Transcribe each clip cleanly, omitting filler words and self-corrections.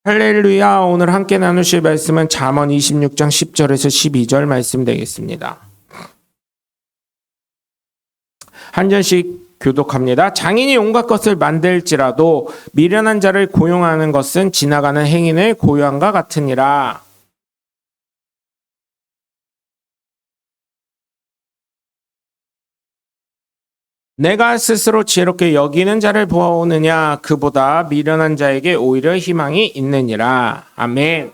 할렐루야. 오늘 함께 나누실 말씀은 잠언 26장 10절에서 12절 말씀 되겠습니다. 한 절씩 교독합니다. 장인이 온갖 것을 만들지라도 미련한 자를 고용하는 것은 지나가는 행인을 고용함과 같으니라. 내가 스스로 지혜롭게 여기는 자를 보아오느냐, 그보다 미련한 자에게 오히려 희망이 있느니라. 아멘.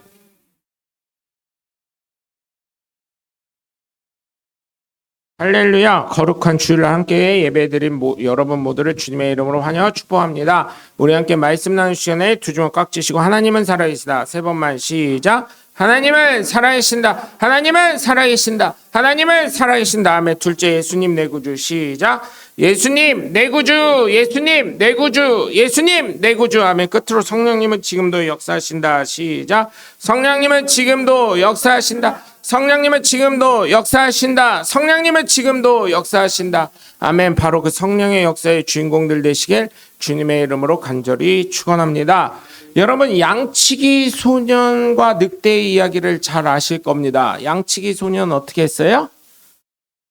할렐루야. 거룩한 주일을 함께 예배드린 여러분 모두를 주님의 이름으로 환영하고 축복합니다. 우리 함께 말씀 나누기 시간에 두 주먹 꽉 쥐시고 하나님은 살아계시다. 세 번만 시작. 하나님은 살아계신다. 하나님은 살아계신다. 하나님은 살아계신다. 아멘. 둘째, 예수님 내 구주. 시작. 예수님 내 구주. 예수님 내 구주. 예수님 내 구주. 아멘. 끝으로 성령님은 지금도 역사하신다. 시작. 성령님은 지금도 역사하신다. 성령님은 지금도 역사하신다. 성령님은 지금도 역사하신다. 아멘. 바로 그 성령의 역사의 주인공들 되시길 주님의 이름으로 간절히 축원합니다. 여러분, 양치기 소년과 늑대의 이야기를 잘 아실 겁니다. 양치기 소년 어떻게 했어요?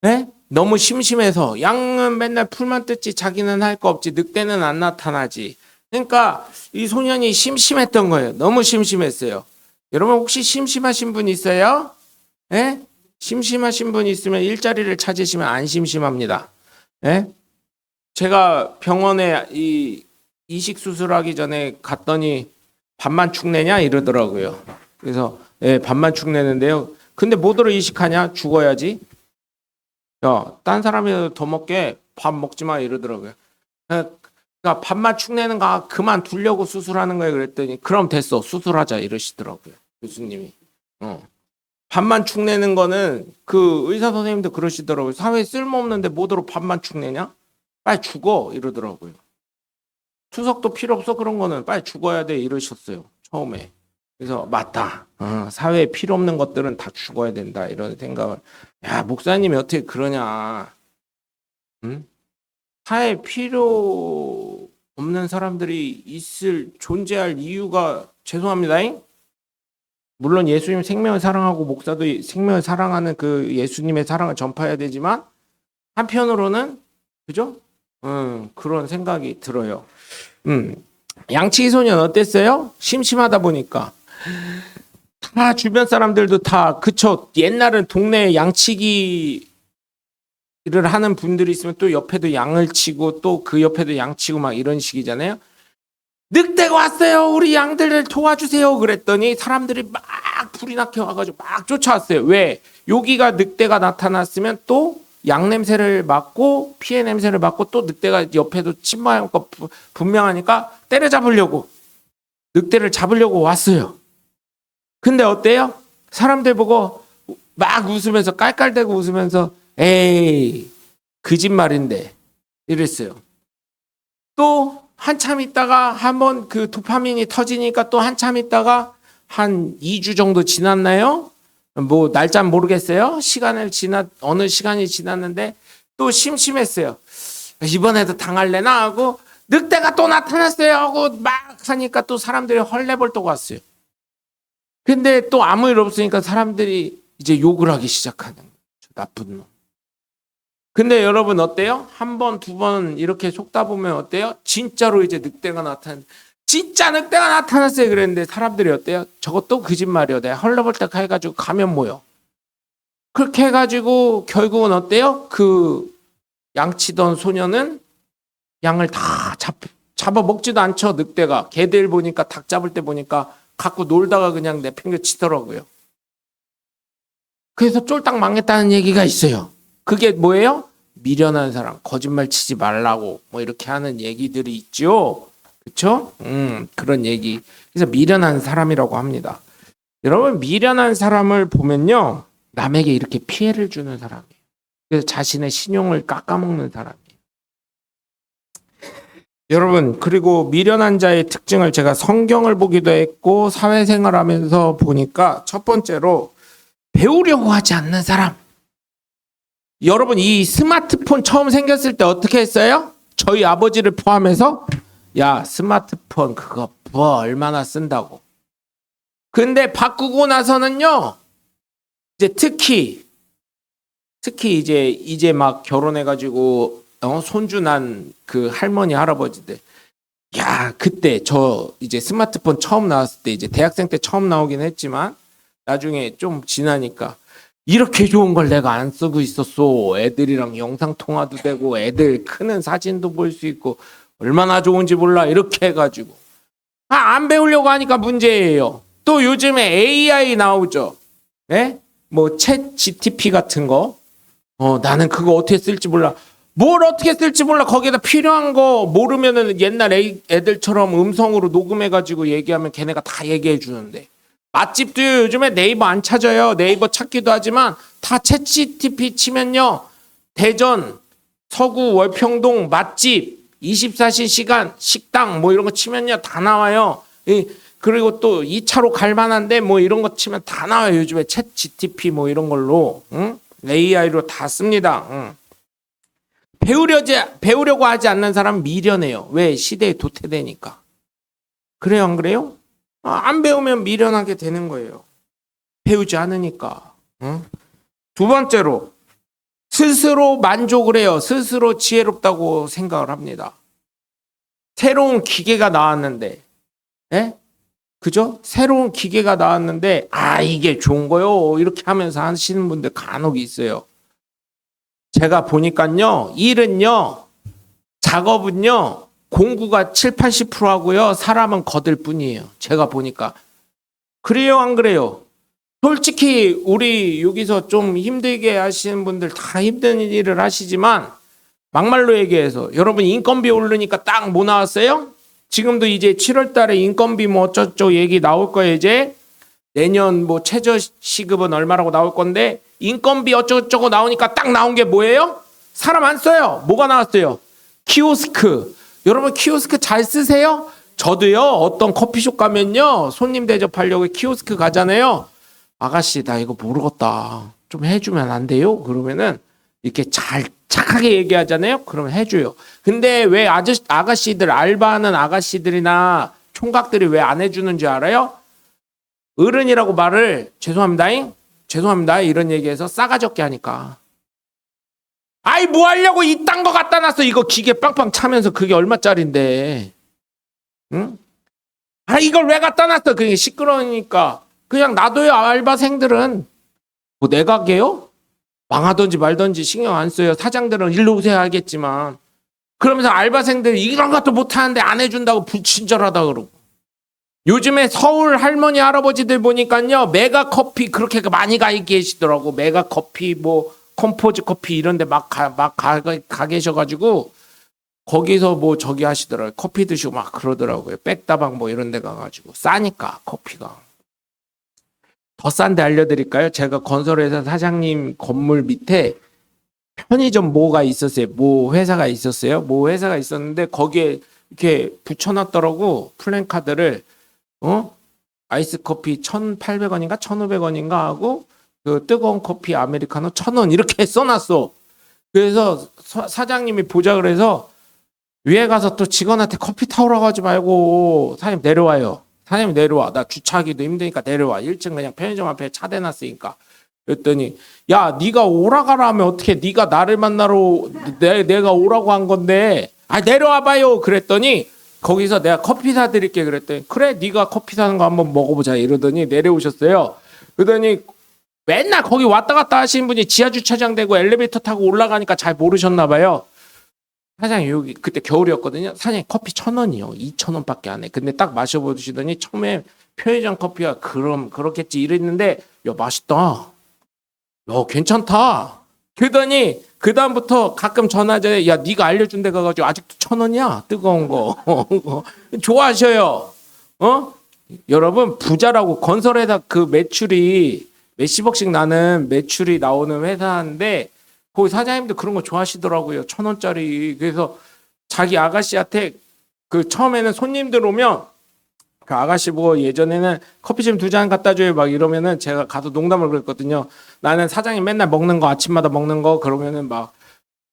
네? 너무 심심해서 양은 맨날 풀만 뜯지 자기는 할 거 없지, 늑대는 안 나타나지. 그러니까 이 소년이 심심했던 거예요. 너무 심심했어요. 여러분, 혹시 심심하신 분 있어요? 네? 심심하신 분 있으면 일자리를 찾으시면 안 심심합니다. 네? 제가 병원에 이식 수술하기 전에 갔더니 밥만 축내냐 이러더라고요. 그래서 밥만 축내는데요. 근데 뭐더러 이식하냐? 죽어야지. 야, 딴 사람이 더 먹게 밥 먹지 마 이러더라고요. 그러니까 밥만 축내는 거 그만두려고 수술하는 거예요. 그랬더니 그럼 됐어, 수술하자 이러시더라고요, 교수님이. 밥만 축내는 거는 그 의사 선생님도 그러시더라고요. 사회에 쓸모없는데 뭐더러 밥만 축내냐? 빨리 죽어 이러더라고요. 투석도 필요 없어, 그런 거는 빨리 죽어야 돼 이러셨어요, 처음에. 그래서 맞다, 사회에 필요 없는 것들은 다 죽어야 된다 이런 생각을. 야, 목사님이 어떻게 그러냐. 사회에 필요 없는 사람들이 존재할 이유가, 죄송합니다, 물론 예수님 생명을 사랑하고 목사도 생명을 사랑하는 그 예수님의 사랑을 전파해야 되지만 한편으로는 그죠? 그런 생각이 들어요. 양치기 소년 어땠어요? 심심하다 보니까 다 주변 사람들도 다, 그쵸, 옛날은 동네에 양치기를 하는 분들이 있으면 또 옆에도 양을 치고 또 그 옆에도 양 치고 막 이런 식이잖아요. 늑대가 왔어요, 우리 양들을 도와주세요 그랬더니 사람들이 막 불이 나게 와가지고 막 쫓아왔어요. 왜? 여기가 늑대가 나타났으면 또 양 냄새를 맡고 피해 냄새를 맡고 또 늑대가 옆에도 침마할 거 분명하니까 때려잡으려고, 늑대를 잡으려고 왔어요. 근데 어때요? 사람들 보고 막 웃으면서, 깔깔대고 웃으면서 에이 거짓말인데 이랬어요. 또 한참 있다가 한번 그 도파민이 터지니까 또 한참 있다가 한 2주 정도 지났나요? 뭐 날짜는 모르겠어요. 어느 시간이 지났는데 또 심심했어요. 이번에도 당할래나 하고 늑대가 또 나타났어요 하고 막 하니까 또 사람들이 헐레벌떡 왔어요. 근데 또 아무 일 없으니까 사람들이 이제 욕을 하기 시작하는 거죠. 나쁜 놈. 근데 여러분 어때요? 한 번, 두 번 이렇게 속다 보면 어때요? 진짜로 이제 진짜 늑대가 나타났어요 그랬는데 사람들이 어때요? 저것도 거짓말이요, 내가 헐레벌떡 해가지고 가면 뭐요? 그렇게 해가지고 결국은 어때요? 그 양치던 소년은 양을 다 잡아 먹지도 않죠. 늑대가 개들 보니까, 닭 잡을 때 보니까 갖고 놀다가 그냥 내팽개치더라고요. 그래서 쫄딱 망했다는 얘기가 있어요. 그게 뭐예요? 미련한 사람, 거짓말 치지 말라고 뭐 이렇게 하는 얘기들이 있죠. 그렇죠? 그런 얘기. 그래서 미련한 사람이라고 합니다. 여러분, 미련한 사람을 보면요, 남에게 이렇게 피해를 주는 사람이에요. 그래서 자신의 신용을 깎아먹는 사람이에요. 여러분, 그리고 미련한 자의 특징을 제가 성경을 보기도 했고 사회생활하면서 보니까 첫 번째로 배우려고 하지 않는 사람. 여러분, 이 스마트폰 처음 생겼을 때 어떻게 했어요? 저희 아버지를 포함해서 야, 스마트폰 그거 뭐 얼마나 쓴다고. 근데 바꾸고 나서는요, 이제 특히 이제 막 결혼해가지고 손주 난 그 할머니 할아버지들, 야 그때 저 이제 스마트폰 처음 나왔을 때 이제 대학생 때 처음 나오긴 했지만 나중에 좀 지나니까 이렇게 좋은 걸 내가 안 쓰고 있었어. 애들이랑 영상 통화도 되고 애들 크는 사진도 볼 수 있고 얼마나 좋은지 몰라 이렇게 해가지고 안 배우려고 하니까 문제예요. 또 요즘에 AI 나오죠. 예? 뭐 챗 GTP 같은 거. 나는 그거 어떻게 쓸지 몰라. 뭘 어떻게 쓸지 몰라. 거기에다 필요한 거 모르면은 옛날 애들처럼 음성으로 녹음해가지고 얘기하면 걔네가 다 얘기해 주는데. 맛집도 요즘에 네이버 안 찾아요. 네이버 찾기도 하지만 다 챗 GTP 치면요. 대전, 서구, 월평동 맛집, 24시간 식당 뭐 이런 거 치면요. 다 나와요. 그리고 또 2차로 갈 만한데 뭐 이런 거 치면 다 나와요. 요즘에 챗 GTP 뭐 이런 걸로. 응? AI로 다 씁니다. 응. 배우려고 하지 않는 사람은 미련해요. 왜? 시대에 도태되니까. 그래요, 안 그래요? 안 배우면 미련하게 되는 거예요. 배우지 않으니까. 응? 두 번째로, 스스로 만족을 해요. 스스로 지혜롭다고 생각을 합니다. 새로운 기계가 나왔는데, 예? 그죠? 새로운 기계가 나왔는데, 이게 좋은 거요. 이렇게 하면서 하시는 분들 간혹 있어요. 제가 보니까요, 일은요, 작업은요, 공구가 7, 80% 하고요, 사람은 거들 뿐이에요. 제가 보니까. 그래요, 안 그래요? 솔직히, 우리 여기서 좀 힘들게 하시는 분들 다 힘든 일을 하시지만, 막말로 얘기해서, 여러분 인건비 오르니까 딱 뭐 나왔어요? 지금도 이제 7월 달에 인건비 뭐 어쩌고 얘기 나올 거예요, 이제. 내년 뭐 최저시급은 얼마라고 나올 건데 인건비 어쩌고 나오니까 딱 나온 게 뭐예요? 사람 안 써요. 뭐가 나왔어요? 키오스크. 여러분 키오스크 잘 쓰세요? 저도요. 어떤 커피숍 가면요. 손님 대접하려고 키오스크 가잖아요. 아가씨 나 이거 모르겠다. 좀 해주면 안 돼요? 그러면은 이렇게 잘 착하게 얘기하잖아요. 그러면 해줘요. 근데 왜 아가씨들 알바하는 아가씨들이나 총각들이 왜 안 해주는지 알아요? 어른이라고 말을 죄송합니다 이런 얘기해서 싸가지 없게 하니까. 뭐 하려고 이딴 거 갖다 놨어. 이거 기계 빵빵 차면서 그게 얼마짜린데. 응? 이걸 왜 갖다 놨어. 그게 시끄러우니까. 그냥 놔둬요. 알바생들은. 뭐 내 가게요? 망하든지 말든지 신경 안 써요. 사장들은 일로 오세요 하겠지만. 그러면서 알바생들 이런 것도 못하는데 안 해준다고 불친절하다 그러고. 요즘에 서울 할머니 할아버지들 보니까요 메가 커피 그렇게 많이 가 계시더라고. 메가 커피 뭐 컴포즈 커피 이런데 막 가 계셔가지고 거기서 뭐 저기 하시더라고요. 커피 드시고 막 그러더라고요. 백다방 뭐 이런 데 가가지고 싸니까 커피가. 더 싼데 알려드릴까요? 제가 건설회사 사장님 건물 밑에 편의점 뭐가 있었어요. 뭐 회사가 있었어요. 뭐 회사가 있었는데 거기에 이렇게 붙여놨더라고 플랜카드를. 아이스 커피 1,800원인가 1,500원인가 하고 그 뜨거운 커피 아메리카노 1,000원 이렇게 써놨어. 그래서 사장님이 보자 그래서 위에 가서 또 직원한테 커피 타오라고 하지 말고 사장님 내려와요. 사장님 내려와. 나 주차하기도 힘드니까 내려와. 1층 그냥 편의점 앞에 차 대놨으니까. 그랬더니 야 네가 오라 가라 하면 어떻게 네가 나를 만나러 내가 오라고 한 건데 내려와 봐요. 그랬더니 거기서 내가 커피 사드릴게 그랬더니 그래 네가 커피 사는 거 한번 먹어보자 이러더니 내려오셨어요. 그러더니 맨날 거기 왔다 갔다 하시는 분이 지하 주차장 되고 엘리베이터 타고 올라가니까 잘 모르셨나 봐요. 사장님 여기 그때 겨울이었거든요. 사장님 커피 1,000원이요. 2,000원밖에 안 해. 근데 딱 마셔보시더니 처음에 편의점 커피가 그럼 그렇겠지 이랬는데 야 맛있다. 야 괜찮다. 그러더니 그 다음부터 가끔 전화제 야 네가 알려준 데 가가지고 아직도 1,000원이야 뜨거운 거. 좋아하셔요. 여러분 부자라고 건설회사 그 매출이 몇십억씩 나는 매출이 나오는 회사인데 거기 사장님도 그런 거 좋아하시더라고요. 1,000원짜리. 그래서 자기 아가씨한테 그 처음에는 손님들 오면 그 아가씨 보고 예전에는 커피 좀 2잔 갖다 줘요 막 이러면은 제가 가서 농담을 그랬거든요. 나는 사장님 맨날 먹는 거 아침마다 먹는 거 그러면은 막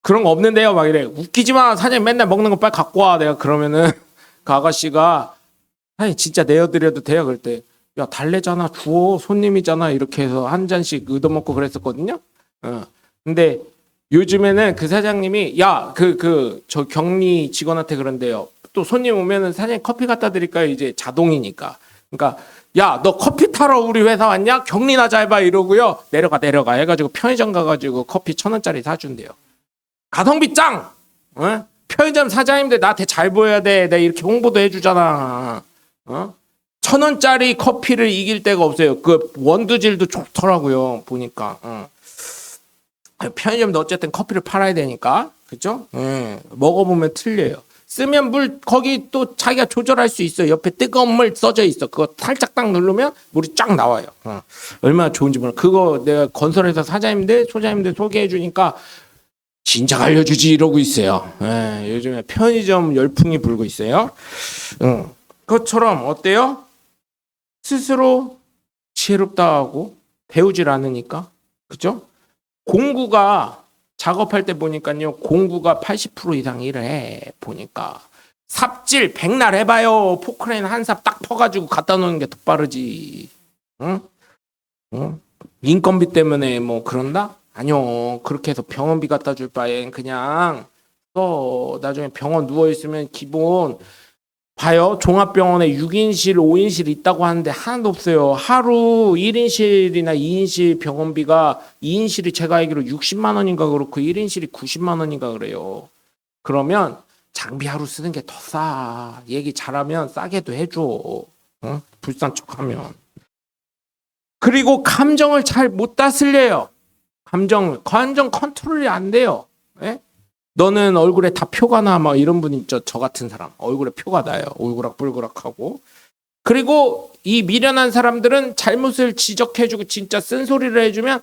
그런 거 없는데요 막 이래. 웃기지 마. 사장님 맨날 먹는 거 빨리 갖고 와. 내가 그러면은 그 아가씨가 사장님 진짜 내어드려도 돼요? 그럴 때 야, 달래잖아, 주워, 손님이잖아, 이렇게 해서 한 잔씩 얻어먹고 그랬었거든요. 근데 요즘에는 그 사장님이, 야, 저 격리 직원한테 그런데요. 또 손님 오면은 사장님 커피 갖다 드릴까요? 이제 자동이니까. 그러니까, 야, 너 커피 타러 우리 회사 왔냐? 격리나 잘 봐, 이러고요. 내려가. 해가지고 편의점 가가지고 커피 1,000원짜리 사준대요. 가성비 짱! 편의점 사장님들 나한테 잘 보여야 돼. 내가 이렇게 홍보도 해주잖아. 1,000원짜리 커피를 이길 데가 없어요. 그 원두질도 좋더라고요. 보니까. 편의점도 어쨌든 커피를 팔아야 되니까. 그죠? 먹어보면 틀려요. 쓰면 물 거기 또 자기가 조절할 수 있어요. 옆에 뜨거운 물 써져 있어. 그거 살짝 딱 누르면 물이 쫙 나와요. 얼마나 좋은지 몰라. 그거 내가 건설회사 사장님들, 소장님들 소개해 주니까 진작 알려주지 이러고 있어요. 요즘에 편의점 열풍이 불고 있어요. 그것처럼 어때요? 스스로 지혜롭다 하고 배우질 않으니까. 그죠? 공구가 작업할 때 보니까요. 공구가 80% 이상 일해. 보니까. 삽질 백날 해봐요. 포크레인 한 삽 딱 퍼가지고 갖다 놓는 게 더 빠르지. 응? 인건비 때문에 뭐 그런다? 아니요. 그렇게 해서 병원비 갖다 줄 바엔 그냥 나중에 병원 누워있으면 기본 봐요. 종합병원에 6인실, 5인실 있다고 하는데 하나도 없어요. 하루 1인실이나 2인실 병원비가 2인실이 제가 알기로 60만 원인가 그렇고 1인실이 90만 원인가 그래요. 그러면 장비 하루 쓰는 게 더 싸. 얘기 잘하면 싸게도 해줘. 불싼 척하면. 그리고 감정을 잘 못 다스려요. 감정 컨트롤이 안 돼요. 예? 너는 얼굴에 다 표가 나, 막 이런 분 있죠. 저 같은 사람. 얼굴에 표가 나요. 울그락불그락하고. 그리고 이 미련한 사람들은 잘못을 지적해주고 진짜 쓴소리를 해주면,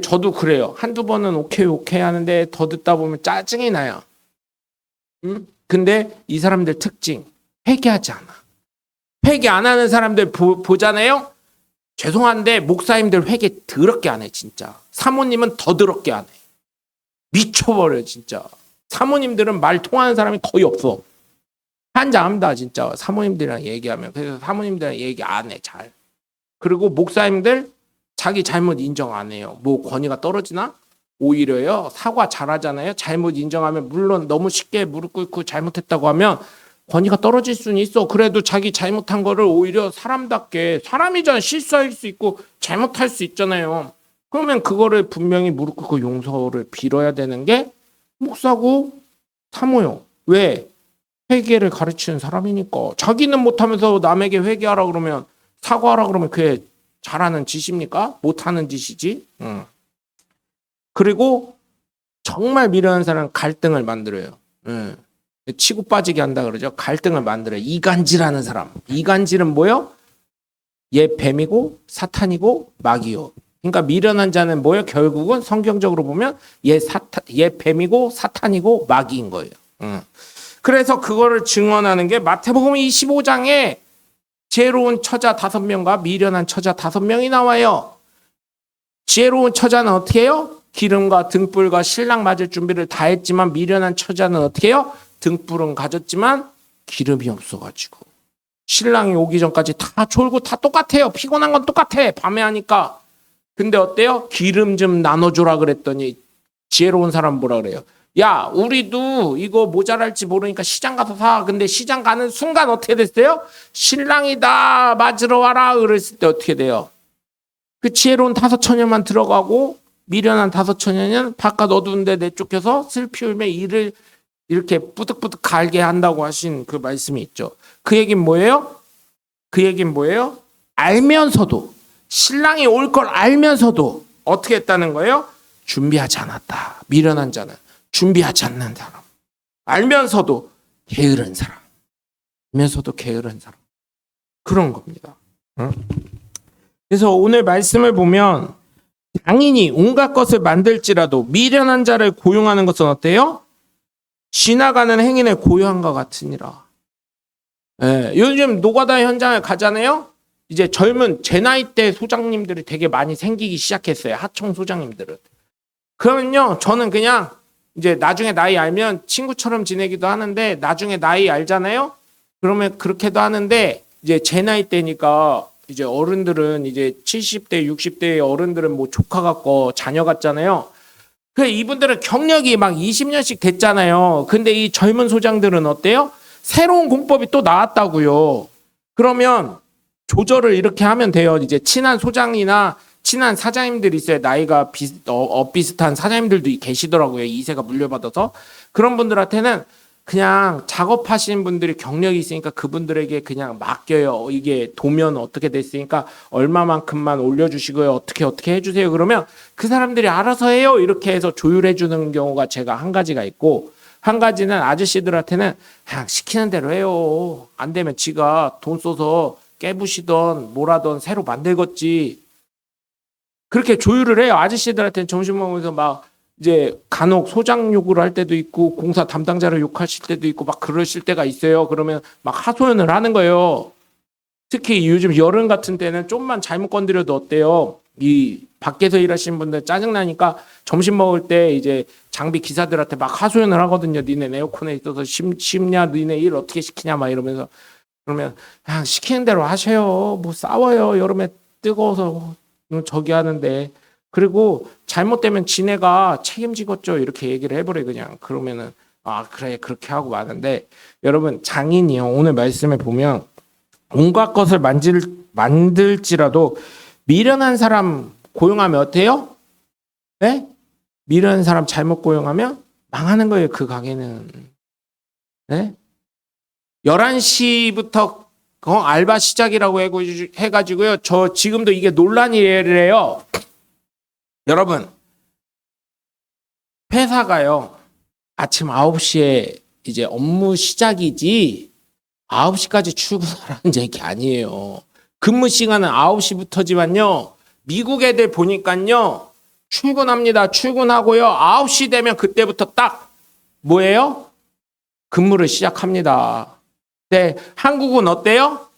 저도 그래요. 한두 번은 오케이 하는데 더 듣다 보면 짜증이 나요. 근데 이 사람들 특징, 회개하지 않아. 회개 안 하는 사람들 보잖아요. 죄송한데 목사님들 회개 더럽게 안 해, 진짜. 사모님은 더 더럽게 안 해. 미쳐버려, 진짜. 사모님들은 말 통하는 사람이 거의 없어. 한장합니다, 진짜. 사모님들이랑 얘기하면. 그래서 사모님들이랑 얘기 안 해, 잘. 그리고 목사님들 자기 잘못 인정 안 해요. 뭐 권위가 떨어지나? 오히려요, 사과 잘하잖아요. 잘못 인정하면, 물론 너무 쉽게 무릎 꿇고 잘못했다고 하면 권위가 떨어질 수는 있어. 그래도 자기 잘못한 거를 오히려 사람답게, 사람이잖아. 실수할 수 있고 잘못할 수 있잖아요. 그러면 그거를 분명히 무릎 꿇고 용서를 빌어야 되는 게 목사고 사모요. 왜? 회개를 가르치는 사람이니까. 자기는 못하면서 남에게 회개하라 그러면, 사과하라 그러면 그게 잘하는 짓입니까? 못하는 짓이지. 그리고 정말 미련한 사람은 갈등을 만들어요. 치고 빠지게 한다 그러죠. 갈등을 만들어요. 이간질하는 사람. 이간질은 뭐요? 얘 뱀이고 사탄이고 마귀요. 그러니까 미련한 자는 뭐예요? 결국은 성경적으로 보면 얘 뱀이고 사탄이고 마귀인 거예요. 그래서 그거를 증언하는 게 마태복음 25장에 지혜로운 처자 5명과 미련한 처자 5명이 나와요. 지혜로운 처자는 어떻게 해요? 기름과 등불과 신랑 맞을 준비를 다 했지만, 미련한 처자는 어떻게 해요? 등불은 가졌지만 기름이 없어가지고 신랑이 오기 전까지 다 졸고 다 똑같아요. 피곤한 건 똑같아, 밤에 하니까. 근데 어때요? 기름 좀 나눠줘라 그랬더니 지혜로운 사람 뭐라 그래요? 야, 우리도 이거 모자랄지 모르니까 시장 가서 사. 근데 시장 가는 순간 어떻게 됐어요? 신랑이다, 맞으러 와라 그랬을 때 어떻게 돼요? 그 지혜로운 5처녀만 들어가고 미련한 5처녀는 바깥 어두운 데 내쫓겨서 슬피 울며 이를 이렇게 뿌득뿌득 갈게 한다고 하신 그 말씀이 있죠. 그 얘기는 뭐예요? 알면서도, 신랑이 올 걸 알면서도 어떻게 했다는 거예요? 준비하지 않았다. 미련한 자는 준비하지 않는 사람. 알면서도 게으른 사람. 그런 겁니다. 그래서 오늘 말씀을 보면 장인이 온갖 것을 만들지라도 미련한 자를 고용하는 것은 어때요? 지나가는 행인의 고요함과 같으니라. 요즘 노가다 현장을 가잖아요. 이제 젊은 제 나이 때 소장님들이 되게 많이 생기기 시작했어요. 하청 소장님들은. 그러면요, 저는 그냥 이제 나중에 나이 알면 친구처럼 지내기도 하는데, 나중에 나이 알잖아요. 그러면 그렇게도 하는데, 이제 제 나이 때니까 이제 어른들은 이제 70대, 60대 어른들은 뭐 조카 같고 자녀 같잖아요. 그 이분들은 경력이 막 20년씩 됐잖아요. 근데 이 젊은 소장들은 어때요? 새로운 공법이 또 나왔다고요. 그러면 조절을 이렇게 하면 돼요. 이제 친한 소장이나 친한 사장님들이 있어요. 나이가 비슷한 사장님들도 계시더라고요. 2세가 물려받아서. 그런 분들한테는 그냥 작업하시는 분들이 경력이 있으니까 그분들에게 그냥 맡겨요. 이게 도면 어떻게 됐으니까 얼마만큼만 올려주시고요. 어떻게 해주세요. 그러면 그 사람들이 알아서 해요. 이렇게 해서 조율해주는 경우가 제가 한 가지가 있고, 한 가지는 아저씨들한테는 그냥 시키는 대로 해요. 안 되면 지가 돈 써서 깨부시던 뭐라던 새로 만들겠지. 그렇게 조율을 해요. 아저씨들한테는 점심 먹으면서 막 이제 간혹 소장 욕을 할 때도 있고 공사 담당자를 욕하실 때도 있고 막 그러실 때가 있어요. 그러면 막 하소연을 하는 거예요. 특히 요즘 여름 같은 때는 좀만 잘못 건드려도 어때요? 이 밖에서 일하시는 분들 짜증나니까 점심 먹을 때 이제 장비 기사들한테 막 하소연을 하거든요. 니네 에어컨에 있어서 쉽냐? 니네 일 어떻게 시키냐? 막 이러면서. 그러면 그냥 시키는 대로 하셔요. 뭐 싸워요. 여름에 뜨거워서 저기 하는데. 그리고 잘못되면 지네가 책임지겠죠. 이렇게 얘기를 해버려 그냥. 그러면은 아 그래 그렇게 하고 마는데, 여러분 장인이요. 오늘 말씀에 보면 온갖 것을 만들지라도 미련한 사람 고용하면 어때요? 네? 미련한 사람 잘못 고용하면 망하는 거예요. 그 가게는. 네? 11시부터 알바 시작이라고 해가지고요. 저 지금도 이게 논란이래요. 여러분, 회사가요, 아침 9시에 이제 업무 시작이지 9시까지 출근하라는 얘기 아니에요. 근무 시간은 9시부터지만요. 미국 애들 보니까요. 출근합니다. 출근하고요. 9시 되면 그때부터 딱 뭐예요? 근무를 시작합니다. 네, 한국은 어때요?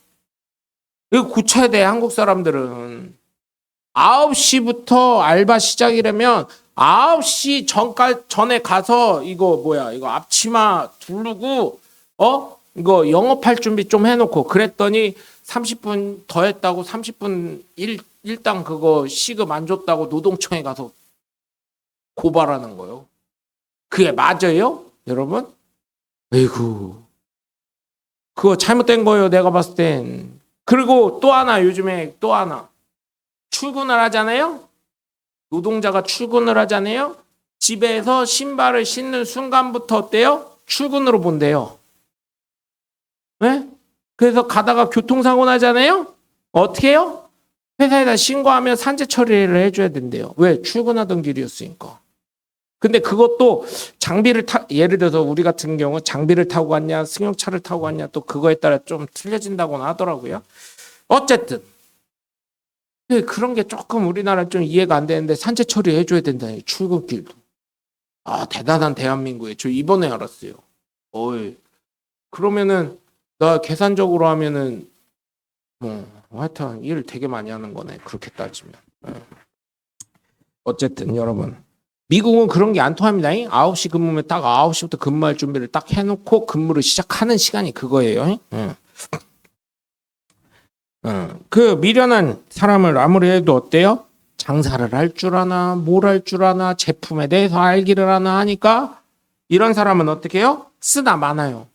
이거 고쳐야 돼. 한국 사람들은. 9시부터 알바 시작이라면 9시 전에 가서 이거 앞치마 두르고 이거 영업할 준비 좀 해놓고, 그랬더니 30분 더 했다고 30분 일당 그거 시급 안 줬다고 노동청에 가서 고발하는 거예요. 그게 맞아요? 여러분? 에이구, 그거 잘못된 거예요. 내가 봤을 땐. 그리고 또 하나, 요즘에 또 하나. 출근을 하잖아요. 노동자가 출근을 하잖아요. 집에서 신발을 신는 순간부터 어때요? 출근으로 본대요. 네? 그래서 가다가 교통사고 나잖아요. 어떻게 해요? 회사에다 신고하면 산재 처리를 해줘야 된대요. 왜? 출근하던 길이었으니까. 근데 그것도 예를 들어서 우리 같은 경우 장비를 타고 갔냐 승용차를 타고 갔냐 또 그거에 따라 좀 틀려진다고는 하더라고요. 어쨌든 그런 게 조금 우리나라 좀 이해가 안 되는데 산재 처리해줘야 된다니, 출근길도. 아, 대단한 대한민국에. 저 이번에 알았어요. 어이. 그러면은 나 계산적으로 하면은 하여튼 일 되게 많이 하는 거네. 그렇게 따지면. 어쨌든 여러분, 미국은 그런 게 안 통합니다. 9시 근무면 딱 9시부터 근무할 준비를 딱 해놓고 근무를 시작하는 시간이 그거예요. 그 미련한 사람을 아무리 해도 어때요? 장사를 할 줄 아나, 뭘 할 줄 아나, 제품에 대해서 알기를 하나 하니까 이런 사람은 어떻게 해요? 쓰다 많아요.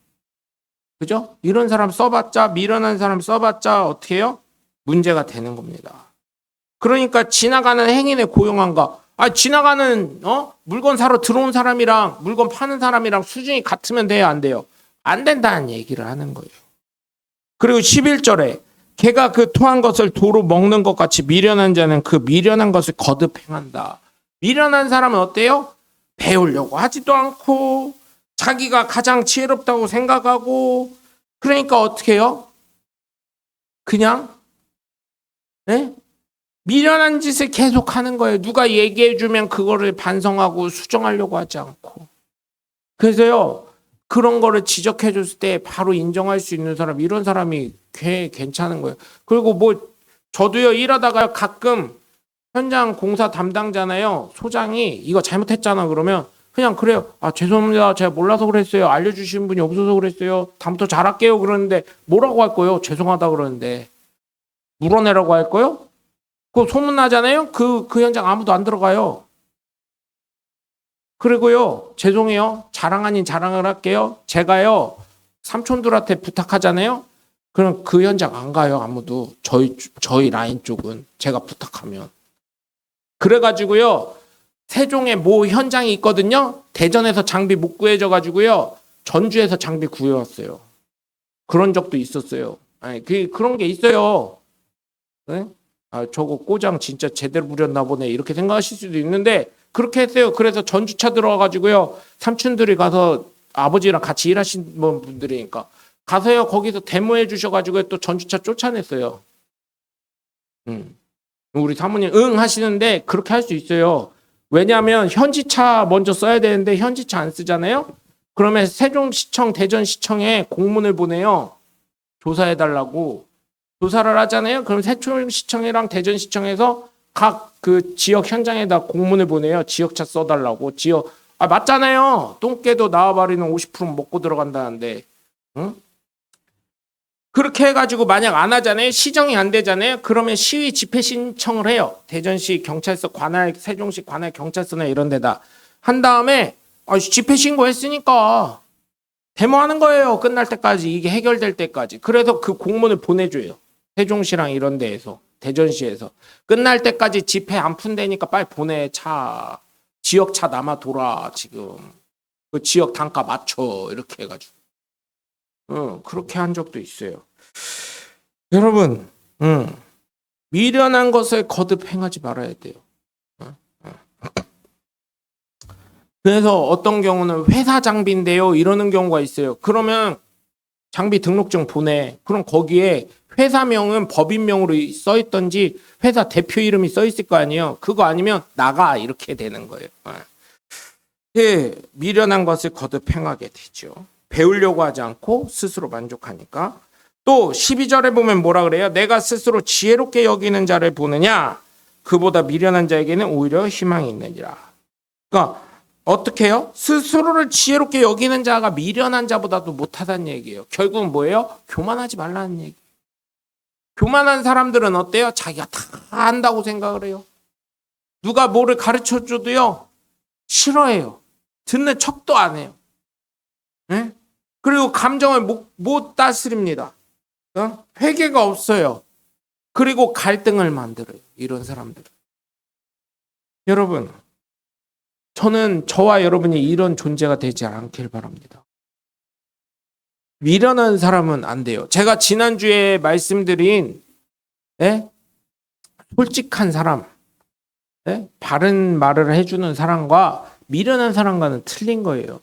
그죠? 이런 사람 써봤자, 미련한 사람 써봤자 어떻게 해요? 문제가 되는 겁니다. 그러니까 지나가는 행인의 고용한가? 지나가는 물건 사러 들어온 사람이랑 물건 파는 사람이랑 수준이 같으면 돼요, 안 돼요? 안 된다는 얘기를 하는 거예요. 그리고 11절에 걔가 그 토한 것을 도로 먹는 것 같이 미련한 자는 그 미련한 것을 거듭 행한다. 미련한 사람은 어때요? 배우려고 하지도 않고 자기가 가장 지혜롭다고 생각하고, 그러니까 어떻게 해요? 그냥 미련한 짓을 계속 하는 거예요. 누가 얘기해주면 그거를 반성하고 수정하려고 하지 않고. 그래서요, 그런 거를 지적해줬을 때 바로 인정할 수 있는 사람, 이런 사람이 괜찮은 거예요. 그리고 저도요, 일하다가 가끔 현장 공사 담당자나요, 소장이 이거 잘못했잖아 그러면 그냥 그래요. 죄송합니다. 제가 몰라서 그랬어요. 알려주시는 분이 없어서 그랬어요. 다음부터 잘할게요. 그러는데 뭐라고 할 거예요? 죄송하다 그러는데. 물어내라고 할 거요? 그거 소문나잖아요? 그 현장 아무도 안 들어가요. 그리고요, 죄송해요. 자랑 아닌 자랑을 할게요. 제가요, 삼촌들한테 부탁하잖아요? 그럼 그 현장 안 가요, 아무도. 저희 라인 쪽은. 제가 부탁하면. 그래가지고요, 세종에 모 현장이 있거든요? 대전에서 장비 못 구해져가지고요, 전주에서 장비 구해왔어요. 그런 적도 있었어요. 아니, 그런 게 있어요. 네? 아, 저거 꼬장 진짜 제대로 부렸나 보네. 이렇게 생각하실 수도 있는데, 그렇게 했어요. 그래서 전주차 들어와가지고요, 삼촌들이 가서 아버지랑 같이 일하신 분들이니까, 가서요, 거기서 데모해 주셔가지고 또 전주차 쫓아냈어요. 우리 사모님 응 하시는데 그렇게 할 수 있어요. 왜냐하면 현지차 먼저 써야 되는데 현지차 안 쓰잖아요. 그러면 세종시청, 대전시청에 공문을 보내요. 조사해달라고. 조사를 하잖아요. 그럼 세종시청이랑 대전시청에서 각 그 지역 현장에다 공문을 보내요. 지역차 써달라고. 맞잖아요. 똥개도 나와버리는 50% 먹고 들어간다는데. 응? 그렇게 해가지고 만약 안 하잖아요. 시정이 안 되잖아요. 그러면 시위 집회 신청을 해요. 대전시 경찰서 관할, 세종시 관할 경찰서나 이런 데다 한 다음에 집회 신고했으니까 데모하는 거예요. 끝날 때까지, 이게 해결될 때까지. 그래서 그 공문을 보내줘요. 세종시랑 이런 데에서, 대전시에서. 끝날 때까지 집회 안 푼다니까 빨리 보내. 지역차 남아 돌아. 지금 그 지역 단가 맞춰. 이렇게 해가지고 그렇게 한 적도 있어요. 여러분, 미련한 것을 거듭 행하지 말아야 돼요. 그래서 어떤 경우는 회사 장비인데요, 이러는 경우가 있어요. 그러면 장비 등록증 보내. 그럼 거기에 회사명은 법인명으로 써 있던지 회사 대표 이름이 써 있을 거 아니에요. 그거 아니면 나가, 이렇게 되는 거예요. 예, 미련한 것을 거듭 행하게 되죠. 배우려고 하지 않고 스스로 만족하니까. 또 12절에 보면 뭐라 그래요? 내가 스스로 지혜롭게 여기는 자를 보느냐? 그보다 미련한 자에게는 오히려 희망이 있느니라. 그러니까 어떻게 해요? 스스로를 지혜롭게 여기는 자가 미련한 자보다도 못하다는 얘기예요. 결국은 뭐예요? 교만하지 말라는 얘기. 교만한 사람들은 어때요? 자기가 다 안다고 생각을 해요. 누가 뭐를 가르쳐줘도요, 싫어해요. 듣는 척도 안 해요. 네? 그리고 감정을 못 다스립니다. 회개가 없어요. 그리고 갈등을 만들어요. 이런 사람들은. 여러분, 저는 저와 여러분이 이런 존재가 되지 않길 바랍니다. 미련한 사람은 안 돼요. 제가 지난주에 말씀드린 솔직한 사람, 바른 말을 해주는 사람과 미련한 사람과는 틀린 거예요.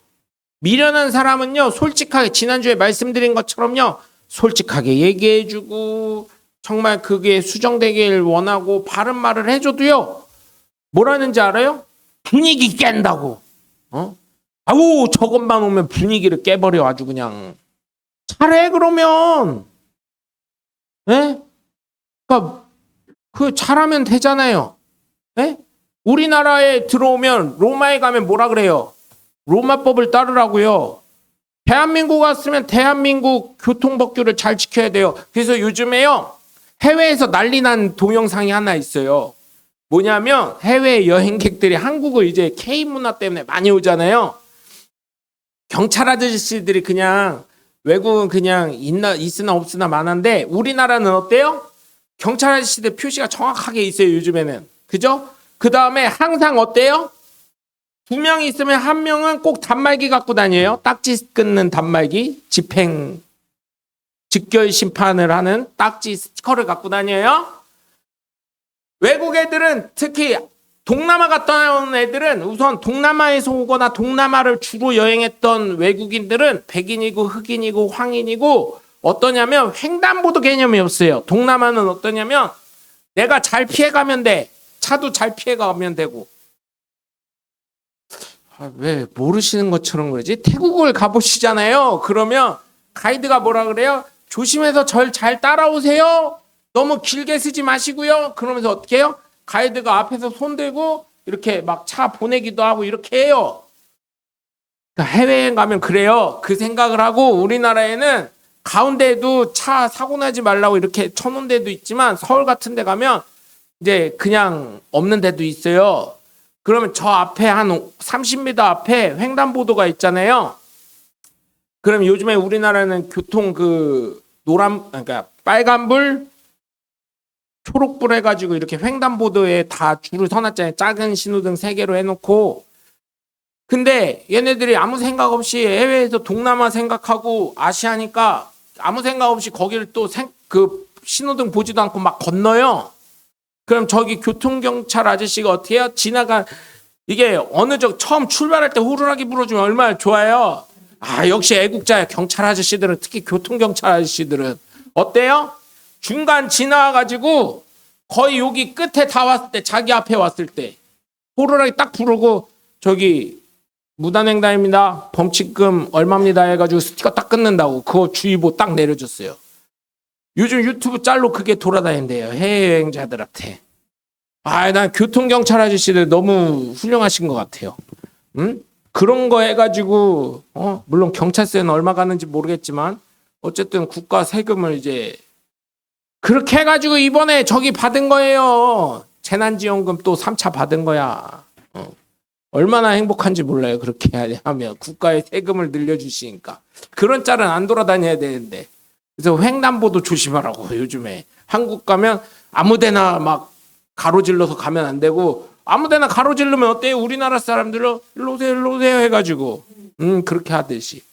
미련한 사람은요, 솔직하게, 지난주에 말씀드린 것처럼요, 솔직하게 얘기해주고 정말 그게 수정되길 원하고 바른 말을 해줘도요, 뭐라는지 알아요? 분위기 깬다고. 아우, 저것만 오면 분위기를 깨버려. 아주 그냥. 잘해 그러면. 그러니까 그 잘하면 되잖아요. 우리나라에 들어오면 로마에 가면 뭐라 그래요? 로마법을 따르라고요. 대한민국 왔으면 대한민국 교통법규를 잘 지켜야 돼요. 그래서 요즘에요, 해외에서 난리 난 동영상이 하나 있어요. 뭐냐면 해외 여행객들이 한국을 이제 K문화 때문에 많이 오잖아요. 경찰 아저씨들이 그냥, 외국은 그냥 있으나 없으나 많은데 우리나라는 어때요? 경찰 아저씨들 표시가 정확하게 있어요, 요즘에는. 그죠? 그 다음에 항상 어때요? 2명 있으면 1명은 꼭 단말기 갖고 다녀요. 딱지 끊는 단말기, 집행, 즉결 심판을 하는 딱지 스티커를 갖고 다녀요. 외국 애들은, 특히 동남아 갔다 온 애들은, 우선 동남아에서 오거나 동남아를 주로 여행했던 외국인들은 백인이고 흑인이고 황인이고 어떠냐면 횡단보도 개념이 없어요. 동남아는 어떠냐면 내가 잘 피해가면 돼. 차도 잘 피해가면 되고. 왜 모르시는 것처럼 그러지? 태국을 가보시잖아요. 그러면 가이드가 뭐라 그래요? 조심해서 절 잘 따라오세요. 너무 길게 쓰지 마시고요. 그러면서 어떻게 해요? 가이드가 앞에서 손 들고 이렇게 막 차 보내기도 하고 이렇게 해요. 그러니까 해외여행 가면 그래요. 그 생각을 하고 우리나라에는 가운데에도 차 사고 나지 말라고 이렇게 쳐놓은 데도 있지만 서울 같은 데 가면 이제 그냥 없는 데도 있어요. 그러면 저 앞에 한 30m 앞에 횡단보도가 있잖아요. 그럼 요즘에 우리나라는 교통 그러니까 빨간불, 초록불 해가지고 이렇게 횡단보도에 다 줄을 서놨잖아요. 작은 신호등 3개로 해놓고. 근데 얘네들이 아무 생각 없이 해외에서 동남아 생각하고 아시아니까 아무 생각 없이 거기를 또 그 신호등 보지도 않고 막 건너요. 그럼 저기 교통경찰 아저씨가 어떻게 해요? 이게 처음 출발할 때 호루라기 불어주면 얼마나 좋아요. 역시 애국자야. 경찰 아저씨들은, 특히 교통경찰 아저씨들은 어때요? 중간 지나가지고 거의 여기 끝에 다 왔을 때, 자기 앞에 왔을 때 호루라기 딱 부르고 저기 무단횡단입니다, 범칙금 얼마입니다 해가지고 스티커 딱 끊는다고 그거 주의보 딱 내려줬어요. 요즘 유튜브 짤로 그게 돌아다닌대요, 해외여행자들한테. 난 교통경찰 아저씨들 너무 훌륭하신 것 같아요. 응? 그런 거 해가지고 물론 경찰세는 얼마 가는지 모르겠지만 어쨌든 국가 세금을 이제 그렇게 해가지고 이번에 저기 받은 거예요. 재난지원금 또 3차 받은 거야. 얼마나 행복한지 몰라요. 그렇게 하면 국가의 세금을 늘려주시니까. 그런 짤은 안 돌아다녀야 되는데. 그래서 횡단보도 조심하라고. 요즘에 한국 가면 아무데나 막 가로질러서 가면 안 되고, 아무데나 가로질르면 어때요? 우리나라 사람들은 일로 오세요 해가지고 그렇게 하듯이.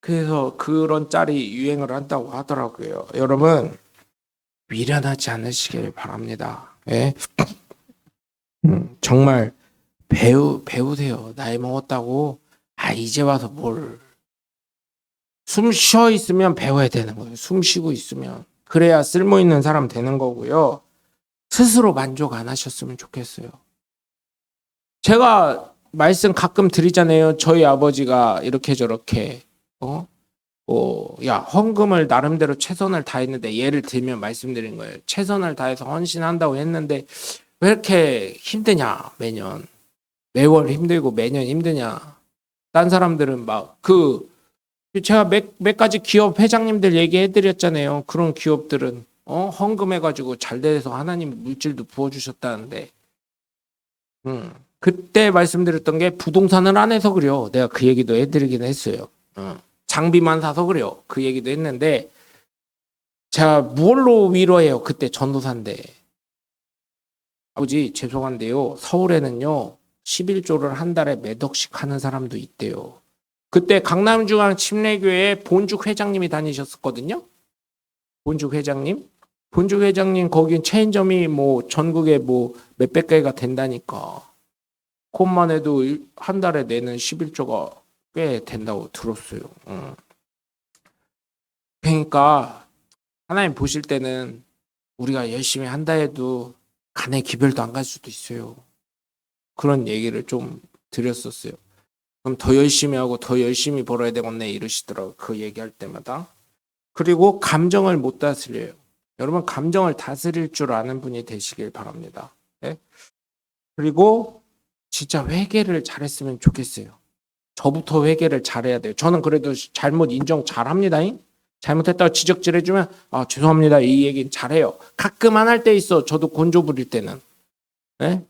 그래서 그런 짤이 유행을 한다고 하더라고요. 여러분 미련하지 않으시길 바랍니다. 예? 정말 배우세요. 나이 먹었다고 이제 와서 뭘. 숨 쉬어 있으면 배워야 되는 거예요. 숨 쉬고 있으면. 그래야 쓸모 있는 사람 되는 거고요. 스스로 만족 안 하셨으면 좋겠어요. 제가 말씀 가끔 드리잖아요. 저희 아버지가 이렇게 저렇게 헌금을 나름대로 최선을 다했는데, 예를 들면 말씀드린 거예요. 최선을 다해서 헌신한다고 했는데 왜 이렇게 힘드냐, 매월 힘들고 매년 힘드냐. 딴 사람들은 제가 몇 가지 기업 회장님들 얘기해드렸잖아요. 그런 기업들은 헌금해가지고 잘 돼서 하나님 물질도 부어주셨다는데, 그때 말씀드렸던 게 부동산을 안 해서 그래요. 내가 그 얘기도 해드리긴 했어요. 장비만 사서 그래요. 그 얘기도 했는데, 제가 무얼로 위로해요? 그때 전도사인데. 아버지 죄송한데요, 서울에는요 11조를 한 달에 몇 억씩 하는 사람도 있대요. 그때 강남중앙 침례교회 본죽 회장님이 다니셨었거든요. 본죽 회장님 거긴 체인점이 전국에 몇백 개가 된다니까. 그것만 해도 한 달에 내는 11조가 꽤 된다고 들었어요. 그러니까 하나님 보실 때는 우리가 열심히 한다 해도 간의 기별도 안 갈 수도 있어요. 그런 얘기를 좀 드렸었어요. 그럼 더 열심히 하고 더 열심히 벌어야 되겠네 이러시더라고요. 그 얘기할 때마다. 그리고 감정을 못 다스려요. 여러분 감정을 다스릴 줄 아는 분이 되시길 바랍니다. 네? 그리고 진짜 회개를 잘했으면 좋겠어요. 저부터 회개를 잘해야 돼요. 저는 그래도 잘못 인정 잘합니다. 잘못했다고 지적질해주면 죄송합니다, 이 얘기는 잘해요. 가끔 안 할 때 있어. 저도 곤조 부릴 때는. 네?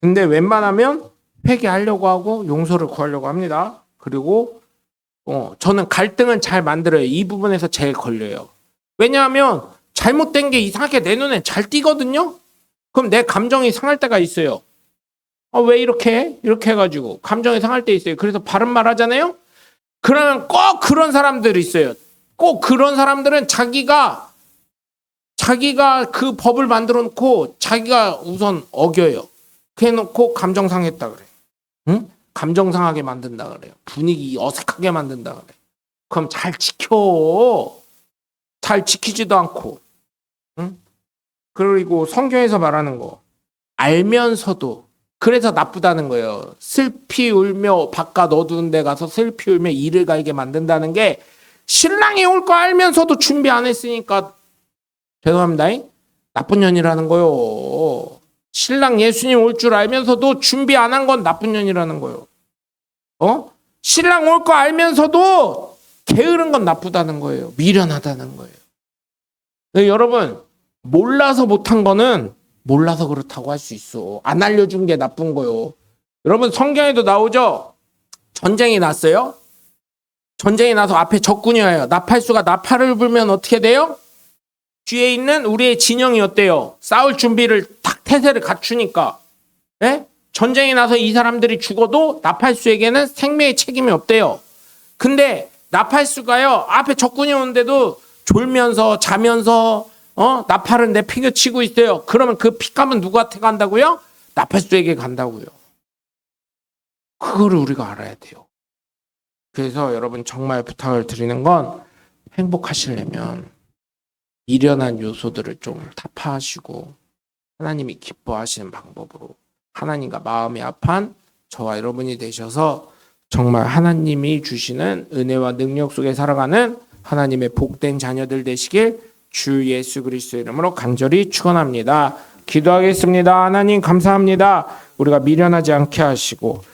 근데 웬만하면 회개하려고 하고 용서를 구하려고 합니다. 그리고 저는 갈등은 잘 만들어요. 이 부분에서 제일 걸려요. 왜냐하면 잘못된 게 이상하게 내 눈에 잘 띄거든요. 그럼 내 감정이 상할 때가 있어요. 왜 이렇게 해? 이렇게 해가지고 감정이 상할 때 있어요. 그래서 바른 말 하잖아요. 그러면 꼭 그런 사람들이 있어요. 꼭 그런 사람들은 자기가 그 법을 만들어 놓고 자기가 우선 어겨요. 그래 놓고 감정 상했다 그래. 응? 감정 상하게 만든다 그래요. 분위기 어색하게 만든다 그래. 그럼 잘 지켜. 잘 지키지도 않고. 응? 그리고 성경에서 말하는 거 알면서도, 그래서 나쁘다는 거예요. 슬피 울며 바깥 어두운 데 가서 슬피 울며 이를 갈게 만든다는 게, 신랑이 올 거 알면서도 준비 안 했으니까 죄송합니다, 나쁜 년이라는 거요. 신랑 예수님 올 줄 알면서도 준비 안 한 건 나쁜 년이라는 거요. 신랑 올 거 알면서도 게으른 건 나쁘다는 거예요. 미련하다는 거예요. 근데 여러분, 몰라서 못한 거는 몰라서 그렇다고 할 수 있어. 안 알려준 게 나쁜 거요. 여러분, 성경에도 나오죠? 전쟁이 났어요. 전쟁이 나서 앞에 적군이 와요. 나팔수가 나팔을 불면 어떻게 돼요? 뒤에 있는 우리의 진영이 어때요? 싸울 준비를 탁 태세를 갖추니까. 예? 전쟁이 나서 이 사람들이 죽어도 나팔수에게는 생명의 책임이 없대요. 근데 나팔수가요, 앞에 적군이 오는데도 졸면서 자면서 나팔을 내팽개치고 있어요. 그러면 그 핏감은 누구한테 간다고요? 나팔수에게 간다고요. 그거를 우리가 알아야 돼요. 그래서 여러분 정말 부탁을 드리는 건 행복하시려면 미련한 요소들을 좀 타파하시고 하나님이 기뻐하시는 방법으로 하나님과 마음이 합한 저와 여러분이 되셔서 정말 하나님이 주시는 은혜와 능력 속에 살아가는 하나님의 복된 자녀들 되시길 주 예수 그리스도의 이름으로 간절히 축원합니다. 기도하겠습니다. 하나님 감사합니다. 우리가 미련하지 않게 하시고